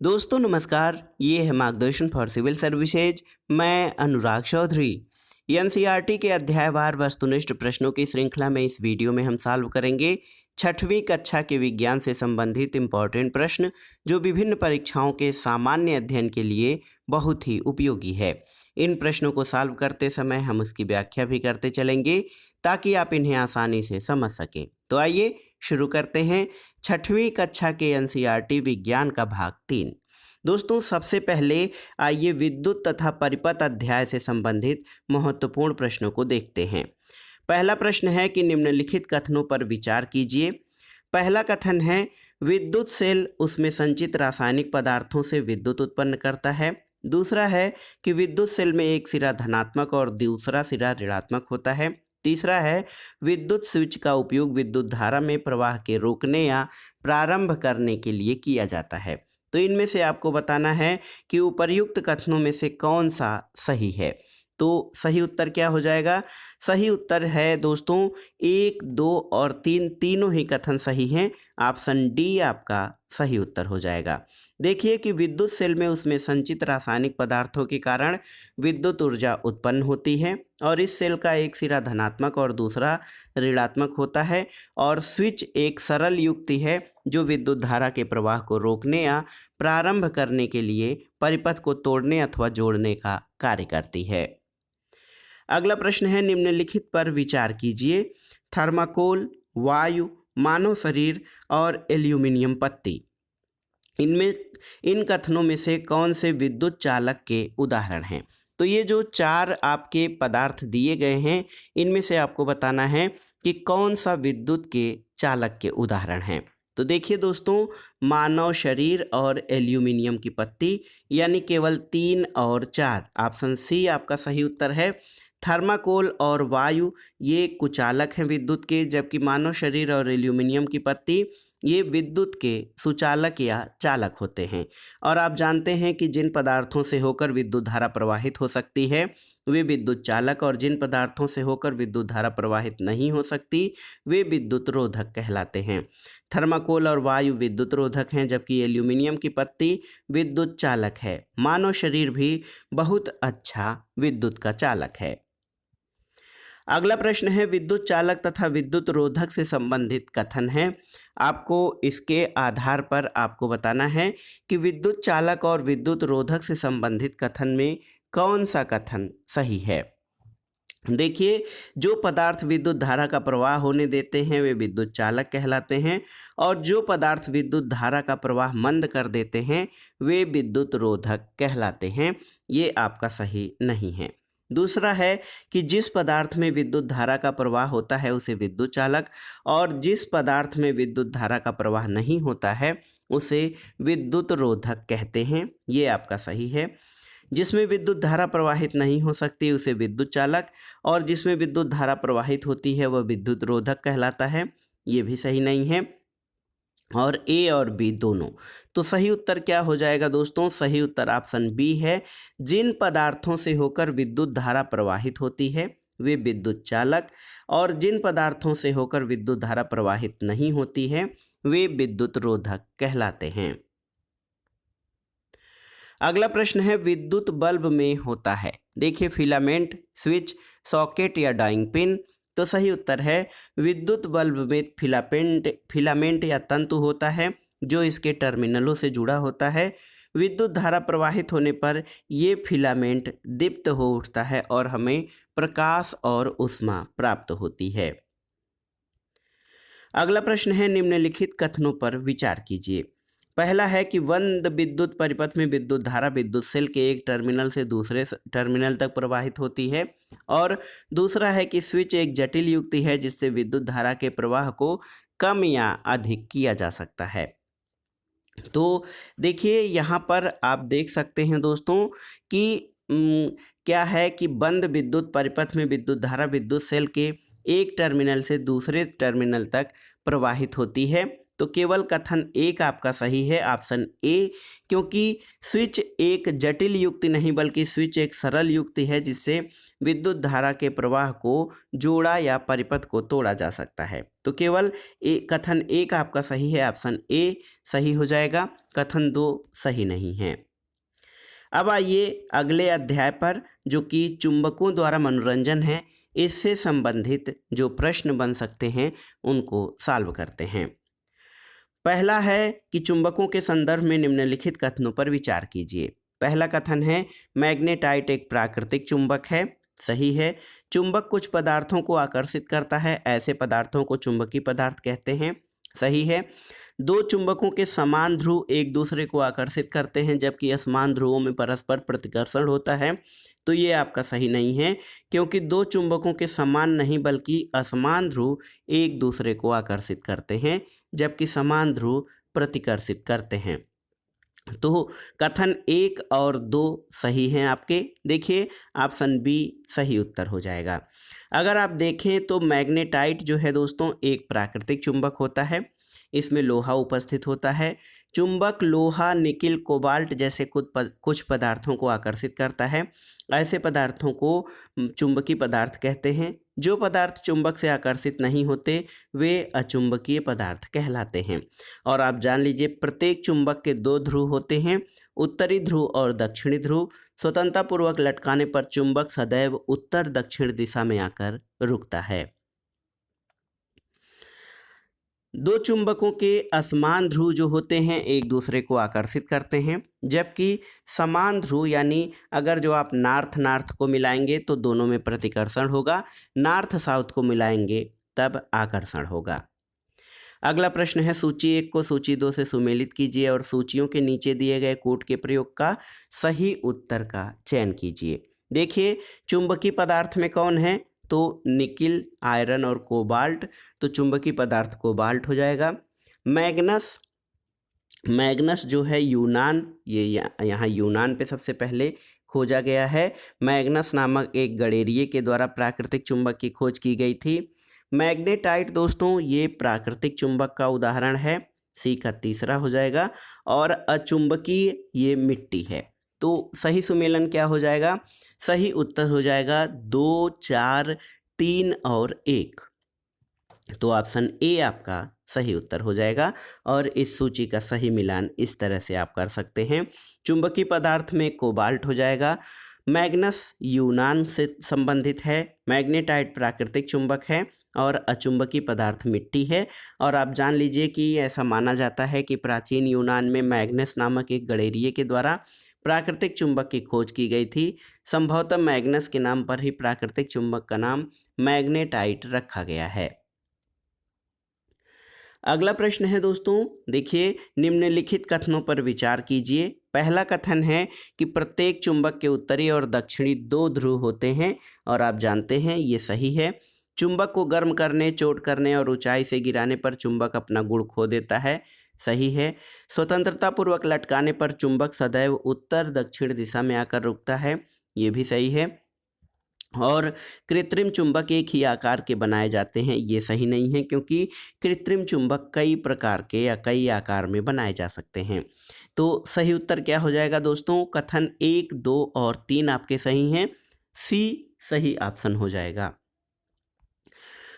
दोस्तों नमस्कार, ये है मार्गदर्शन फॉर सिविल सर्विसेज। मैं अनुराग चौधरी। एनसीईआरटी के अध्यायवार वस्तुनिष्ठ प्रश्नों की श्रृंखला में इस वीडियो में हम सॉल्व करेंगे छठवीं कक्षा के विज्ञान से संबंधित इम्पोर्टेंट प्रश्न, जो विभिन्न परीक्षाओं के सामान्य अध्ययन के लिए बहुत ही उपयोगी है। इन प्रश्नों को सॉल्व करते समय हम उसकी व्याख्या भी करते चलेंगे ताकि आप इन्हें आसानी से समझ सकें। तो आइए शुरू करते हैं छठवीं कक्षा के एनसीईआरटी विज्ञान का भाग 3। दोस्तों सबसे पहले आइए विद्युत तथा परिपथ अध्याय से संबंधित महत्वपूर्ण प्रश्नों को देखते हैं। पहला प्रश्न है कि निम्नलिखित कथनों पर विचार कीजिए। पहला कथन है विद्युत सेल उसमें संचित रासायनिक पदार्थों से विद्युत उत्पन्न करता है। दूसरा है कि विद्युत सेल में एक सिरा धनात्मक और दूसरा सिरा ऋणात्मक होता है। तीसरा है विद्युत स्विच का उपयोग विद्युत धारा में प्रवाह के रोकने या प्रारंभ करने के लिए किया जाता है। तो इनमें से आपको बताना है कि उपर्युक्त कथनों में से कौन सा सही है। तो सही उत्तर क्या हो जाएगा? सही उत्तर है दोस्तों 1, 2 और 3 तीनों ही कथन सही हैं। ऑप्शन डी आपका सही उत्तर हो जाएगा। देखिए कि विद्युत सेल में उसमें संचित रासायनिक पदार्थों के कारण विद्युत ऊर्जा उत्पन्न होती है और इस सेल का एक सिरा धनात्मक और दूसरा ऋणात्मक होता है और स्विच एक सरल युक्ति है जो विद्युत धारा के प्रवाह को रोकने या प्रारंभ करने के लिए परिपथ को तोड़ने अथवा जोड़ने का कार्य करती है। अगला प्रश्न है निम्नलिखित पर विचार कीजिए। थर्माकोल, वायु, मानव शरीर और एल्यूमिनियम पत्ती, इनमें इन कथनों में से कौन से विद्युत चालक के उदाहरण हैं? तो ये जो चार आपके पदार्थ दिए गए हैं, इनमें से आपको बताना है कि कौन सा विद्युत के चालक के उदाहरण हैं। तो देखिए दोस्तों, मानव शरीर और एल्यूमिनियम की पत्ती, यानी केवल 3 और 4। ऑप्शन सी आपका सही उत्तर है। थर्माकोल और वायु ये कुचालक हैं विद्युत के, जबकि मानव शरीर और एल्यूमिनियम की पत्ती ये विद्युत के सुचालक या चालक होते हैं। और आप जानते हैं कि जिन पदार्थों से होकर विद्युत धारा प्रवाहित हो सकती है वे विद्युत चालक, और जिन पदार्थों से होकर विद्युत धारा प्रवाहित नहीं हो सकती वे विद्युत रोधक कहलाते हैं। थर्माकोल और वायु विद्युत रोधक हैं, जबकि एल्यूमिनियम की पत्ती विद्युत चालक है। मानव शरीर भी बहुत अच्छा विद्युत का चालक है। अगला प्रश्न है विद्युत चालक तथा विद्युत रोधक से संबंधित कथन है। आपको इसके आधार पर आपको बताना है कि विद्युत चालक और विद्युत रोधक से संबंधित कथन में कौन सा कथन सही है। देखिए, जो पदार्थ विद्युत धारा का प्रवाह होने देते हैं वे विद्युत चालक कहलाते हैं, और जो पदार्थ विद्युत धारा का प्रवाह मंद कर देते हैं वे विद्युत रोधक कहलाते हैं। ये आपका सही नहीं है। दूसरा है कि जिस पदार्थ में विद्युत धारा का प्रवाह होता है उसे विद्युत चालक, और जिस पदार्थ में विद्युत धारा का प्रवाह नहीं होता है उसे विद्युत रोधक कहते हैं। ये आपका सही है। जिसमें विद्युत धारा प्रवाहित नहीं हो सकती उसे विद्युत चालक, और जिसमें विद्युत धारा प्रवाहित होती है वह विद्युत रोधक कहलाता है। ये भी सही नहीं है। और ए और बी दोनों। तो सही उत्तर क्या हो जाएगा दोस्तों? सही उत्तर ऑप्शन बी है। जिन पदार्थों से होकर विद्युत धारा प्रवाहित होती है वे विद्युत चालक, और जिन पदार्थों से होकर विद्युत धारा प्रवाहित नहीं होती है वे विद्युत रोधक कहलाते हैं। अगला प्रश्न है विद्युत बल्ब में होता है। देखिए, फिलामेंट, स्विच, सॉकेट या डाइंग पिन। तो सही उत्तर है विद्युत बल्ब में फिलामेंट या तंतु होता है जो इसके टर्मिनलों से जुड़ा होता है। विद्युत धारा प्रवाहित होने पर ये फिलामेंट दीप्त हो उठता है और हमें प्रकाश और ऊष्मा प्राप्त होती है। अगला प्रश्न है निम्नलिखित कथनों पर विचार कीजिए। पहला है कि बंद विद्युत परिपथ में विद्युत धारा विद्युत सेल के एक टर्मिनल से दूसरे टर्मिनल तक प्रवाहित होती है, और दूसरा है कि स्विच एक जटिल युक्ति है जिससे विद्युत धारा के प्रवाह को कम या अधिक किया जा सकता है। तो देखिए, यहाँ पर आप देख सकते हैं दोस्तों कि क्या है कि बंद विद्युत परिपथ में विद्युत धारा विद्युत सेल के एक टर्मिनल से दूसरे टर्मिनल तक प्रवाहित होती है, तो केवल कथन एक आपका सही है, ऑप्शन ए, क्योंकि स्विच एक जटिल युक्ति नहीं बल्कि स्विच एक सरल युक्ति है जिससे विद्युत धारा के प्रवाह को जोड़ा या परिपथ को तोड़ा जा सकता है। तो केवल कथन एक आपका सही है, ऑप्शन ए सही हो जाएगा, कथन दो सही नहीं है। अब आइए अगले अध्याय पर, जो कि चुंबकों द्वारा मनोरंजन है, इससे संबंधित जो प्रश्न बन सकते हैं उनको सॉल्व करते हैं। पहला है कि चुंबकों के संदर्भ में निम्नलिखित कथनों पर विचार कीजिए। पहला कथन है मैग्नेटाइट एक प्राकृतिक चुंबक है, सही है। चुंबक कुछ पदार्थों को आकर्षित करता है, ऐसे पदार्थों को चुंबकीय पदार्थ कहते हैं, सही है। दो चुंबकों के समान ध्रुव एक दूसरे को आकर्षित करते हैं जबकि असमान ध्रुवों में परस्पर प्रतिकर्षण होता है, तो ये आपका सही नहीं है, क्योंकि दो चुंबकों के समान नहीं बल्कि असमान ध्रुव एक दूसरे को आकर्षित करते हैं जबकि समान ध्रुव प्रतिकर्षित करते हैं। तो कथन एक और दो सही हैं आपके। देखिए ऑप्शन बी सही उत्तर हो जाएगा। अगर आप देखें तो मैग्नेटाइट जो है दोस्तों एक प्राकृतिक चुंबक होता है, इसमें लोहा उपस्थित होता है। चुंबक लोहा, निकिल, कोबाल्ट जैसे कुछ पदार्थों को आकर्षित करता है, ऐसे पदार्थों को चुंबकीय पदार्थ कहते हैं। जो पदार्थ चुंबक से आकर्षित नहीं होते वे अचुंबकीय पदार्थ कहलाते हैं। और आप जान लीजिए प्रत्येक चुंबक के दो ध्रुव होते हैं, उत्तरी ध्रुव और दक्षिणी ध्रुव। स्वतंत्रतापूर्वक लटकाने पर चुंबक सदैव उत्तर दक्षिण दिशा में आकर रुकता है। दो चुंबकों के असमान ध्रुव जो होते हैं एक दूसरे को आकर्षित करते हैं, जबकि समान ध्रुव यानी अगर जो आप नॉर्थ नॉर्थ को मिलाएंगे तो दोनों में प्रतिकर्षण होगा, नॉर्थ साउथ को मिलाएंगे तब आकर्षण होगा। अगला प्रश्न है सूची 1 को सूची 2 से सुमेलित कीजिए और सूचियों के नीचे दिए गए कोड के प्रयोग का सही उत्तर का चयन कीजिए। देखिए चुंबकीय पदार्थ में कौन है, तो निकिल, आयरन और कोबाल्ट, तो चुंबकीय पदार्थ कोबाल्ट हो जाएगा। मैग्नस जो है यूनान, ये यहाँ यूनान पे सबसे पहले खोजा गया है। मैग्नस नामक एक गडेरिये के द्वारा प्राकृतिक चुंबक की खोज की गई थी। मैग्नेटाइट दोस्तों ये प्राकृतिक चुंबक का उदाहरण है, सी का तीसरा हो जाएगा। और अचुंबकीय ये मिट्टी है। तो सही सुमेलन क्या हो जाएगा, सही उत्तर हो जाएगा 2, 4, 3 और 1। तो ऑप्शन ए आपका सही उत्तर हो जाएगा। और इस सूची का सही मिलान इस तरह से आप कर सकते हैं। चुंबकीय पदार्थ में कोबाल्ट हो जाएगा, मैग्नस यूनान से संबंधित है, मैग्नेटाइट प्राकृतिक चुंबक है और अचुंबकीय पदार्थ मिट्टी है। और आप जान लीजिए कि ऐसा माना जाता है कि प्राचीन यूनान में मैग्नस नामक एक गडेरिये के द्वारा प्राकृतिक चुंबक की खोज की गई थी। संभवतः मैग्नस के नाम पर ही प्राकृतिक चुंबक का नाम मैग्नेटाइट रखा गया है। अगला प्रश्न है दोस्तों, देखिए निम्नलिखित कथनों पर विचार कीजिए। पहला कथन है कि प्रत्येक चुंबक के उत्तरी और दक्षिणी दो ध्रुव होते हैं और आप जानते हैं ये सही है। चुंबक को गर्म करने, चोट करने और ऊंचाई से गिराने पर चुंबक अपना गुण खो देता है, सही है। स्वतंत्रतापूर्वक लटकाने पर चुंबक सदैव उत्तर दक्षिण दिशा में आकर रुकता है, ये भी सही है। और कृत्रिम चुंबक एक ही आकार के बनाए जाते हैं, ये सही नहीं है, क्योंकि कृत्रिम चुंबक कई प्रकार के या कई आकार में बनाए जा सकते हैं। तो सही उत्तर क्या हो जाएगा दोस्तों, कथन 1, 2 और 3 आपके सही हैं, सी सही ऑप्शन हो जाएगा।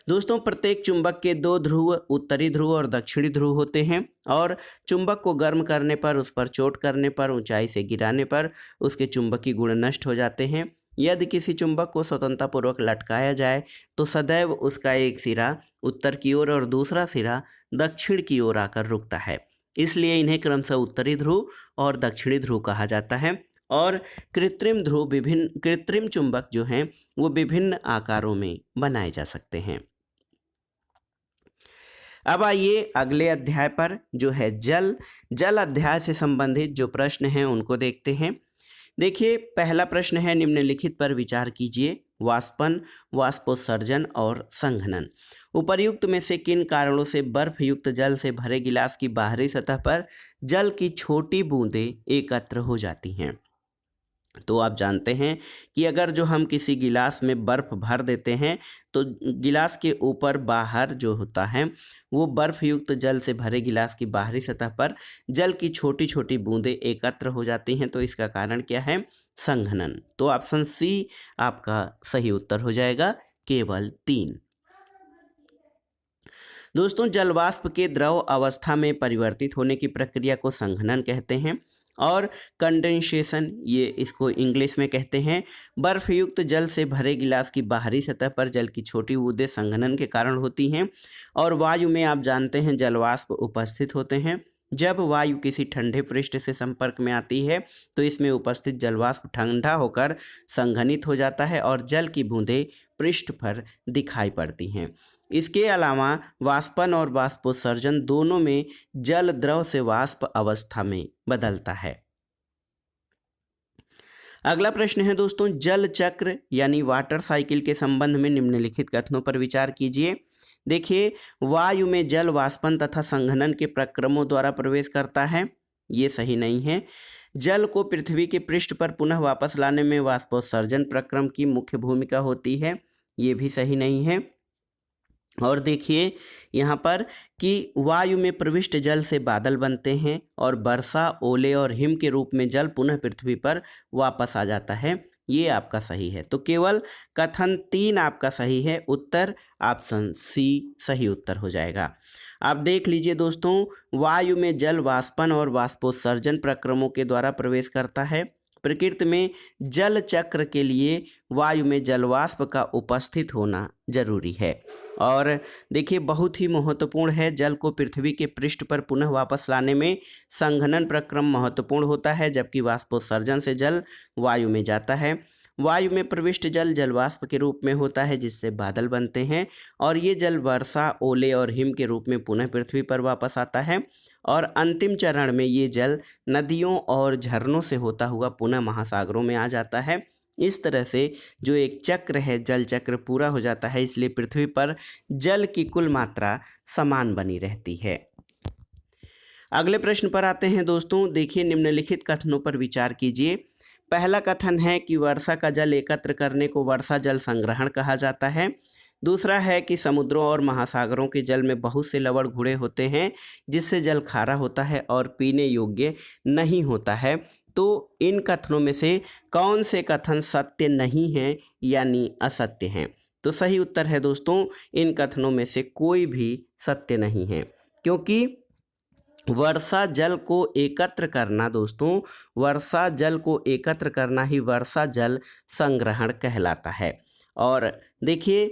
दोस्तों प्रत्येक चुंबक के दो ध्रुव, उत्तरी ध्रुव और दक्षिणी ध्रुव होते हैं और चुंबक को गर्म करने पर, उस पर चोट करने पर, ऊंचाई से गिराने पर उसके चुंबकीय गुण नष्ट हो जाते हैं। यदि किसी चुंबक को स्वतंत्रतापूर्वक लटकाया जाए तो सदैव उसका एक सिरा उत्तर की ओर और दूसरा सिरा दक्षिण की ओर आकर रुकता है, इसलिए इन्हें क्रमशः उत्तरी ध्रुव और दक्षिणी ध्रुव कहा जाता है। और कृत्रिम चुंबक जो हैं वो विभिन्न आकारों में बनाए जा सकते हैं। अब आइए अगले अध्याय पर, जो है जल अध्याय से संबंधित जो प्रश्न हैं उनको देखते हैं। देखिए पहला प्रश्न है निम्नलिखित पर विचार कीजिए। वाष्पन, वाष्पोत्सर्जन और संघनन, उपर्युक्त में से किन कारणों से बर्फ युक्त जल से भरे गिलास की बाहरी सतह पर जल की छोटी बूंदें एकत्र हो जाती हैं। तो आप जानते हैं कि अगर जो हम किसी गिलास में बर्फ़ भर देते हैं तो गिलास के ऊपर बाहर जो होता है वो बर्फ़ युक्त जल से भरे गिलास की बाहरी सतह पर जल की छोटी छोटी बूंदें एकत्र हो जाती हैं। तो इसका कारण क्या है? संघनन। तो ऑप्शन सी आपका सही उत्तर हो जाएगा, केवल 3। दोस्तों, जलवाष्प के द्रव अवस्था में परिवर्तित होने की प्रक्रिया को संघनन कहते हैं और कंडेंसेशन, ये इसको इंग्लिश में कहते हैं। बर्फ युक्त जल से भरे गिलास की बाहरी सतह पर जल की छोटी बूंदें संघनन के कारण होती हैं और वायु में आप जानते हैं जलवाष्प उपस्थित होते हैं। जब वायु किसी ठंडे पृष्ठ से संपर्क में आती है तो इसमें उपस्थित जलवाष्प ठंडा होकर संघनित हो जाता है और जल की बूंदें पृष्ठ पर दिखाई पड़ती हैं। इसके अलावा वाष्पन और वाष्पोत्सर्जन दोनों में जल द्रव से वाष्प अवस्था में बदलता है। अगला प्रश्न है दोस्तों, जल चक्र यानी वाटर साइकिल के संबंध में निम्नलिखित कथनों पर विचार कीजिए। देखिए, वायु में जल वाष्पन तथा संघनन के प्रक्रमों द्वारा प्रवेश करता है, ये सही नहीं है। जल को पृथ्वी के पृष्ठ पर पुनः वापस लाने में वाष्पोत्सर्जन प्रक्रम की मुख्य भूमिका होती है, ये भी सही नहीं है। और देखिए यहाँ पर कि वायु में प्रविष्ट जल से बादल बनते हैं और वर्षा, ओले और हिम के रूप में जल पुनः पृथ्वी पर वापस आ जाता है, ये आपका सही है। तो केवल कथन 3 आपका सही है, उत्तर ऑप्शन सी सही उत्तर हो जाएगा। आप देख लीजिए दोस्तों, वायु में जल वाष्पन और वाष्पोत्सर्जन प्रक्रमों के द्वारा प्रवेश करता है। प्रकृति में जल चक्र के लिए वायु में जलवाष्प का उपस्थित होना जरूरी है। और देखिए, बहुत ही महत्वपूर्ण है, जल को पृथ्वी के पृष्ठ पर पुनः वापस लाने में संघनन प्रक्रम महत्वपूर्ण होता है, जबकि वाष्पोत्सर्जन से जल वायु में जाता है। वायु में प्रविष्ट जल जलवाष्प के रूप में होता है जिससे बादल बनते हैं और ये जल वर्षा, ओले और हिम के रूप में पुनः पृथ्वी पर वापस आता है और अंतिम चरण में ये जल नदियों और झरनों से होता हुआ पुनः महासागरों में आ जाता है। इस तरह से जो एक चक्र है, जल चक्र पूरा हो जाता है, इसलिए पृथ्वी पर जल की कुल मात्रा समान बनी रहती है। अगले प्रश्न पर आते हैं दोस्तों। देखिए, निम्नलिखित कथनों पर विचार कीजिए। पहला कथन है कि वर्षा का जल एकत्र करने को वर्षा जल संग्रहण कहा जाता है। दूसरा है कि समुद्रों और महासागरों के जल में बहुत से लवण घुले होते हैं जिससे जल खारा होता है और पीने योग्य नहीं होता है। तो इन कथनों में से कौन से कथन सत्य नहीं हैं यानी असत्य हैं? तो सही उत्तर है दोस्तों, इन कथनों में से कोई भी सत्य नहीं है, क्योंकि वर्षा जल को एकत्र करना दोस्तों, वर्षा जल को एकत्र करना ही वर्षा जल संग्रहण कहलाता है। और देखिए,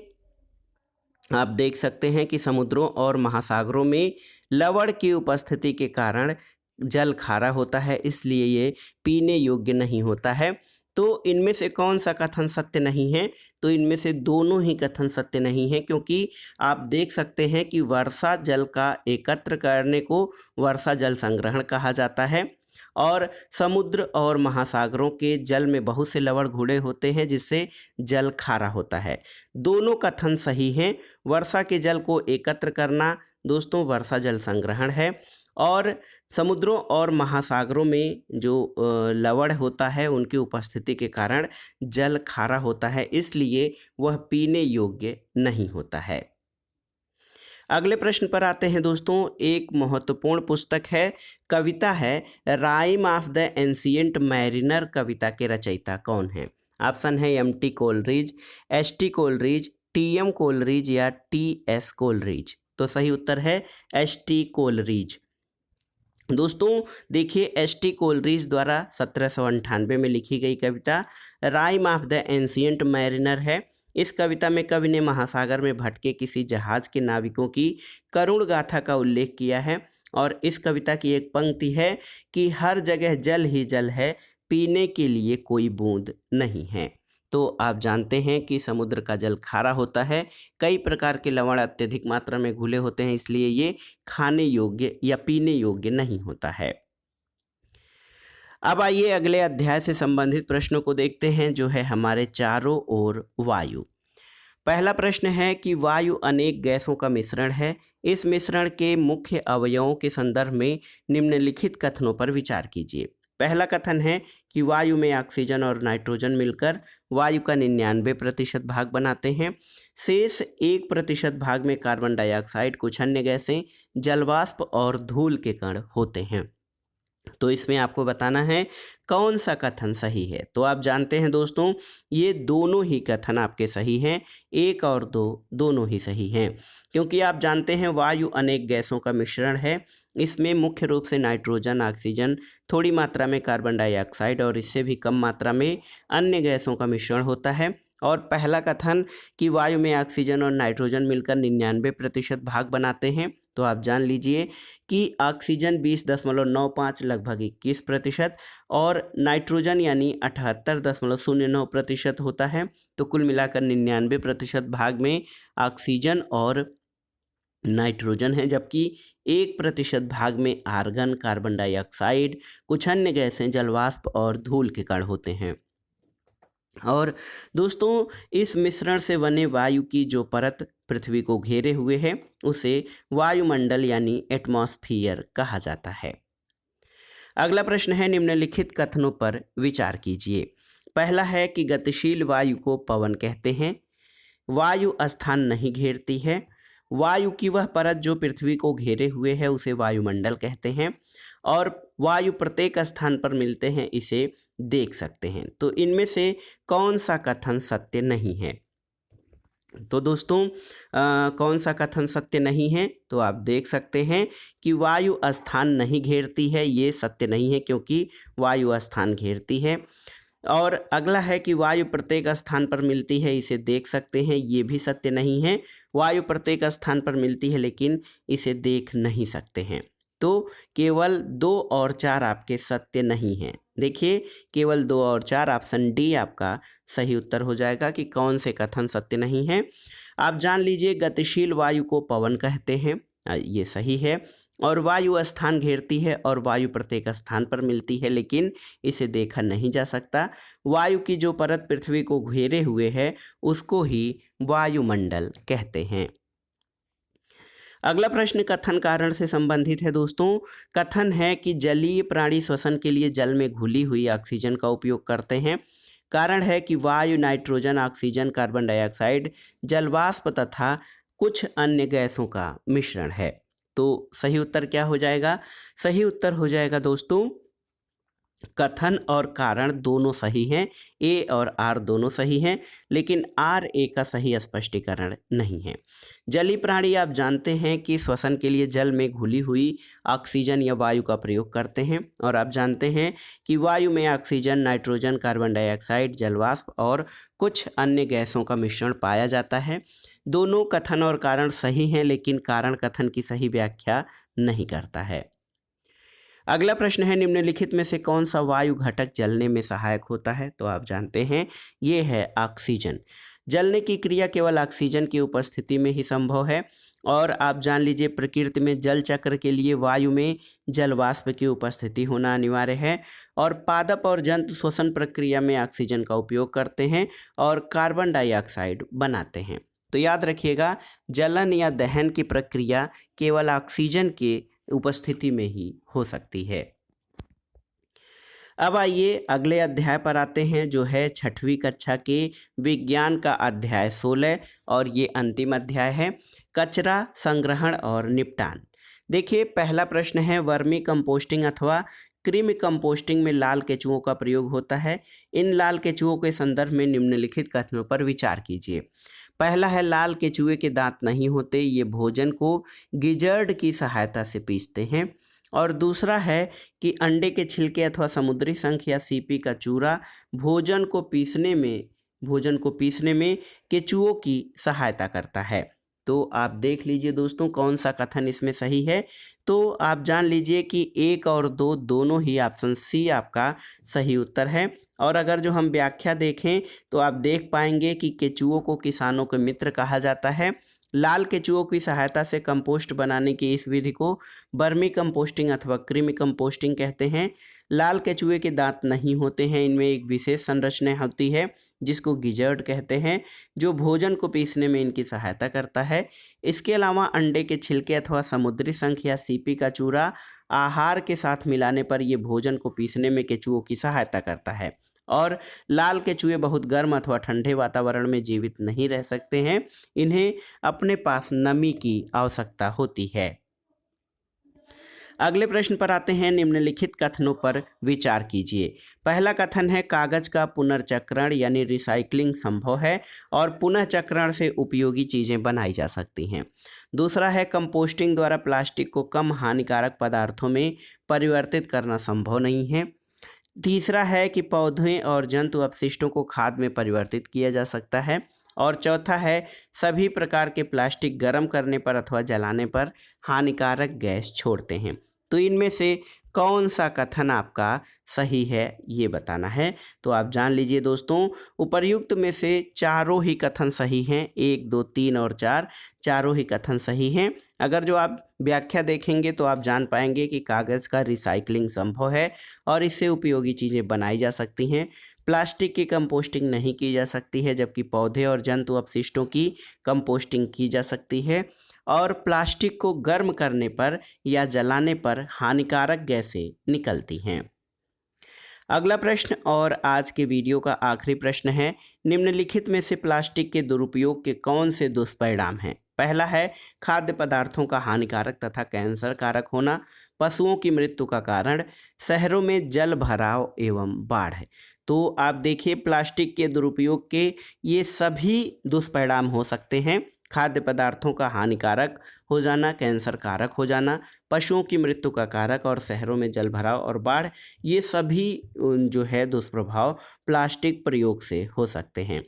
आप देख सकते हैं कि समुद्रों और महासागरों में लवण की उपस्थिति के कारण जल खारा होता है, इसलिए ये पीने योग्य नहीं होता है। तो इनमें से कौन सा कथन सत्य नहीं है? तो इनमें से दोनों ही कथन सत्य नहीं है, क्योंकि आप देख सकते हैं कि वर्षा जल का एकत्र करने को वर्षा जल संग्रहण कहा जाता है और समुद्र और महासागरों के जल में बहुत से लवण घुले होते हैं जिससे जल खारा होता है। दोनों कथन सही हैं। वर्षा के जल को एकत्र करना दोस्तों वर्षा जल संग्रहण है और समुद्रों और महासागरों में जो लवण होता है उनकी उपस्थिति के कारण जल खारा होता है, इसलिए वह पीने योग्य नहीं होता है। अगले प्रश्न पर आते हैं दोस्तों। एक महत्वपूर्ण पुस्तक है, कविता है rime of the ancient mariner. कविता के रचयिता कौन है? ऑप्शन है M T. Coleridge, S T. Coleridge, T M. Coleridge या टी.एस. कोलरिज। तो सही उत्तर है एस.टी. कोलरिज। दोस्तों देखिए, एस.टी. कोलरिज द्वारा 1798 में लिखी गई कविता rime of the ancient mariner है। इस कविता में कवि ने महासागर में भटके किसी जहाज के नाविकों की करुण गाथा का उल्लेख किया है और इस कविता की एक पंक्ति है कि हर जगह जल ही जल है, पीने के लिए कोई बूंद नहीं है। तो आप जानते हैं कि समुद्र का जल खारा होता है, कई प्रकार के लवण अत्यधिक मात्रा में घुले होते हैं, इसलिए ये खाने योग्य या पीने योग्य नहीं होता है। अब आइए अगले अध्याय से संबंधित प्रश्नों को देखते हैं, जो है हमारे चारों ओर वायु। पहला प्रश्न है कि वायु अनेक गैसों का मिश्रण है। इस मिश्रण के मुख्य अवयवों के संदर्भ में निम्नलिखित कथनों पर विचार कीजिए। पहला कथन है कि वायु में ऑक्सीजन और नाइट्रोजन मिलकर वायु का 99% भाग बनाते हैं। शेष 1% भाग में कार्बन डाइऑक्साइड, कुछ अन्य गैसें, जलवाष्प और धूल के कण होते हैं। तो इसमें आपको बताना है कौन सा कथन सही है। तो आप जानते हैं दोस्तों, ये दोनों ही कथन आपके सही हैं, 1 और 2 दोनों ही सही हैं, क्योंकि आप जानते हैं वायु अनेक गैसों का मिश्रण है। इसमें मुख्य रूप से नाइट्रोजन, ऑक्सीजन, थोड़ी मात्रा में कार्बन डाइऑक्साइड और इससे भी कम मात्रा में अन्य गैसों का मिश्रण होता है। और पहला कथन कि वायु में ऑक्सीजन और नाइट्रोजन मिलकर 99% भाग बनाते हैं, तो आप जान लीजिए कि ऑक्सीजन 20.95 लगभग 21% और नाइट्रोजन यानी 78.09% होता है। तो कुल मिलाकर 99% भाग में ऑक्सीजन और नाइट्रोजन है, जबकि 1% भाग में आर्गन, कार्बन डाइऑक्साइड, कुछ अन्य गैसें, जलवाष्प और धूल के कण होते हैं। और दोस्तों, इस मिश्रण से बने वायु की जो परत पृथ्वी को घेरे हुए है उसे वायुमंडल यानी एटमॉस्फियर कहा जाता है। अगला प्रश्न है, निम्नलिखित कथनों पर विचार कीजिए। पहला है कि गतिशील वायु को पवन कहते हैं, वायु स्थान नहीं घेरती है, वायु की वह परत जो पृथ्वी को घेरे हुए है उसे वायुमंडल कहते हैं, और वायु प्रत्येक स्थान पर मिलते हैं इसे देख सकते हैं। तो इनमें से कौन सा कथन सत्य नहीं है? तो दोस्तों, कौन सा कथन सत्य नहीं है? तो आप देख सकते हैं कि वायु स्थान नहीं घेरती है, ये सत्य नहीं है, क्योंकि वायु स्थान घेरती है। और अगला है कि वायु प्रत्येक स्थान पर मिलती है, इसे देख सकते हैं, ये भी सत्य नहीं है। वायु प्रत्येक स्थान पर मिलती है लेकिन इसे देख नहीं सकते हैं। तो केवल 2 और 4 आपके सत्य नहीं हैं। देखिए, केवल 2 और 4, ऑप्शन डी आपका सही उत्तर हो जाएगा कि कौन से कथन सत्य नहीं है। आप जान लीजिए, गतिशील वायु को पवन कहते हैं, ये सही है। और वायु स्थान घेरती है और वायु प्रत्येक स्थान पर मिलती है लेकिन इसे देखा नहीं जा सकता। वायु की जो परत पृथ्वी को घेरे हुए है उसको ही वायुमंडल कहते हैं। अगला प्रश्न कथन कारण से संबंधित है दोस्तों। कथन है कि जलीय प्राणी श्वसन के लिए जल में घुली हुई ऑक्सीजन का उपयोग करते हैं। कारण है कि वायु, नाइट्रोजन, ऑक्सीजन, कार्बन डाइऑक्साइड, जलवाष्प तथा कुछ अन्य गैसों का मिश्रण है। तो सही उत्तर क्या हो जाएगा? सही उत्तर हो जाएगा दोस्तों, कथन और कारण दोनों सही हैं, ए और आर दोनों सही हैं, लेकिन आर ए का सही स्पष्टीकरण नहीं है। जलीय प्राणी आप जानते हैं कि श्वसन के लिए जल में घुली हुई ऑक्सीजन या वायु का प्रयोग करते हैं, और आप जानते हैं कि वायु में ऑक्सीजन, नाइट्रोजन, कार्बन डाइऑक्साइड, जलवाष्प और कुछ अन्य गैसों का मिश्रण पाया जाता है। दोनों कथन और कारण सही हैं, लेकिन कारण कथन की सही व्याख्या नहीं करता है। अगला प्रश्न है, निम्नलिखित में से कौन सा वायु घटक जलने में सहायक होता है? तो आप जानते हैं ये है ऑक्सीजन। जलने की क्रिया केवल ऑक्सीजन की उपस्थिति में ही संभव है, और आप जान लीजिए प्रकृति में जल चक्र के लिए वायु में जलवाष्प की उपस्थिति होना अनिवार्य है, और पादप और जंतु श्वसन प्रक्रिया में ऑक्सीजन का उपयोग करते हैं और कार्बन डाइऑक्साइड बनाते हैं। तो याद रखिएगा, जलन या दहन की प्रक्रिया केवल ऑक्सीजन के उपस्थिति में ही हो सकती है। अब आइए अगले अध्याय पर आते हैं, जो है 6वीं कक्षा के विज्ञान का अध्याय 16, और ये अंतिम अध्याय है, कचरा संग्रहण और निपटान। देखिए, पहला प्रश्न है, वर्मी कंपोस्टिंग अथवा कृमि कंपोस्टिंग में लाल केचुओं का प्रयोग होता है। इन लाल केचुओं के संदर्भ में निम्नलिखित कथनों पर विचार कीजिए। पहला है, लाल केचुए के दांत नहीं होते, ये भोजन को गिजर्ड की सहायता से पीसते हैं। और दूसरा है कि अंडे के छिलके अथवा समुद्री शंख या सीपी का चूरा भोजन को पीसने में केचुओं की सहायता करता है। तो आप देख लीजिए दोस्तों, कौन सा कथन इसमें सही है। तो आप जान लीजिए कि 1 और 2 दोनों ही, ऑप्शन सी आपका सही उत्तर है। और अगर जो हम व्याख्या देखें तो आप देख पाएंगे कि केचुओं को किसानों के मित्र कहा जाता है, लाल केचुओं की सहायता से कंपोस्ट बनाने की इस विधि को वर्मी कंपोस्टिंग अथवा कृमि कंपोस्टिंग कहते हैं। लाल केचुए के दांत नहीं होते हैं, इनमें एक विशेष संरचना होती है जिसको गिजर्ड कहते हैं, जो भोजन को पीसने में इनकी सहायता करता है। इसके अलावा अंडे के छिलके अथवा समुद्री शंख या सीपी का चूरा आहार के साथ मिलाने पर ये भोजन को पीसने में केचुओं की सहायता करता है। और लाल केचुए बहुत गर्म अथवा ठंडे वातावरण में जीवित नहीं रह सकते हैं, इन्हें अपने पास नमी की आवश्यकता होती है। अगले प्रश्न पर आते हैं। निम्नलिखित कथनों पर विचार कीजिए। पहला कथन है कागज का पुनर्चक्रण यानी रिसाइकलिंग संभव है और पुनः चक्रण से उपयोगी चीजें बनाई जा सकती हैं। दूसरा है कंपोस्टिंग द्वारा प्लास्टिक को कम हानिकारक पदार्थों में परिवर्तित करना संभव नहीं है। तीसरा है कि पौधे और जंतु अपशिष्टों को खाद में परिवर्तित किया जा सकता है। और चौथा है सभी प्रकार के प्लास्टिक गर्म करने पर अथवा जलाने पर हानिकारक गैस छोड़ते हैं। तो इनमें से कौन सा कथन आपका सही है ये बताना है। तो आप जान लीजिए दोस्तों, उपर्युक्त में से चारों ही कथन सही हैं। 1, 2, 3 और 4 चारों ही कथन सही हैं। अगर जो आप व्याख्या देखेंगे तो आप जान पाएंगे कि कागज़ का रिसाइकलिंग संभव है और इससे उपयोगी चीज़ें बनाई जा सकती हैं। प्लास्टिक की कंपोस्टिंग नहीं की जा सकती है, जबकि पौधे और जंतु अपशिष्टों की कंपोस्टिंग की जा सकती है। और प्लास्टिक को गर्म करने पर या जलाने पर हानिकारक गैसें निकलती हैं। अगला प्रश्न और आज के वीडियो का आखिरी प्रश्न है। निम्नलिखित में से प्लास्टिक के दुरुपयोग के कौन से दुष्परिणाम हैं? पहला है खाद्य पदार्थों का हानिकारक तथा कैंसर कारक होना, पशुओं की मृत्यु का कारण, शहरों में जल भराव एवं बाढ़। तो आप देखिए, प्लास्टिक के दुरुपयोग के ये सभी दुष्परिणाम हो सकते हैं। खाद्य पदार्थों का हानिकारक हो जाना, कैंसर कारक हो जाना, पशुओं की मृत्यु का कारक और शहरों में जल भराव और बाढ़, ये सभी जो है दुष्प्रभाव प्लास्टिक प्रयोग से हो सकते हैं।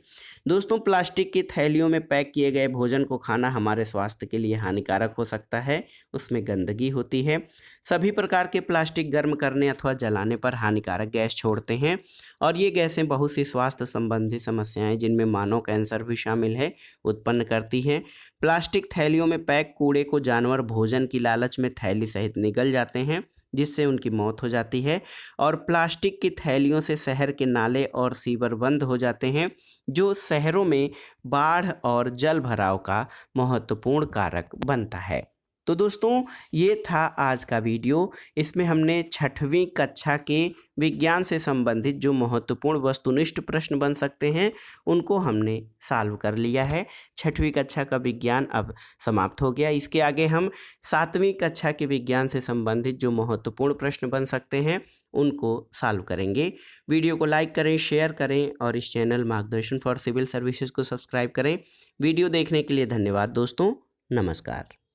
दोस्तों, प्लास्टिक की थैलियों में पैक किए गए भोजन को खाना हमारे स्वास्थ्य के लिए हानिकारक हो सकता है। उसमें गंदगी होती है। सभी प्रकार के प्लास्टिक गर्म करने अथवा जलाने पर हानिकारक गैस छोड़ते हैं और ये गैसें बहुत सी स्वास्थ्य संबंधी समस्याएं, जिनमें मानव कैंसर भी शामिल है, उत्पन्न करती हैं। प्लास्टिक थैलियों में पैक कूड़े को जानवर भोजन की लालच में थैली सहित निगल जाते हैं, जिससे उनकी मौत हो जाती है। और प्लास्टिक की थैलियों से शहर के नाले और सीवर बंद हो जाते हैं, जो शहरों में बाढ़ और जल भराव का महत्वपूर्ण कारक बनता है। तो दोस्तों, ये था आज का वीडियो। इसमें हमने 6वीं कक्षा के विज्ञान से संबंधित जो महत्वपूर्ण वस्तुनिष्ठ प्रश्न बन सकते हैं उनको हमने सॉल्व कर लिया है। 6वीं कक्षा का विज्ञान अब समाप्त हो गया। इसके आगे हम 7वीं कक्षा के विज्ञान से संबंधित जो महत्वपूर्ण प्रश्न बन सकते हैं उनको सॉल्व करेंगे। वीडियो को लाइक करें, शेयर करें और इस चैनल मार्गदर्शन फॉर सिविल सर्विसेज को सब्सक्राइब करें। वीडियो देखने के लिए धन्यवाद दोस्तों। नमस्कार।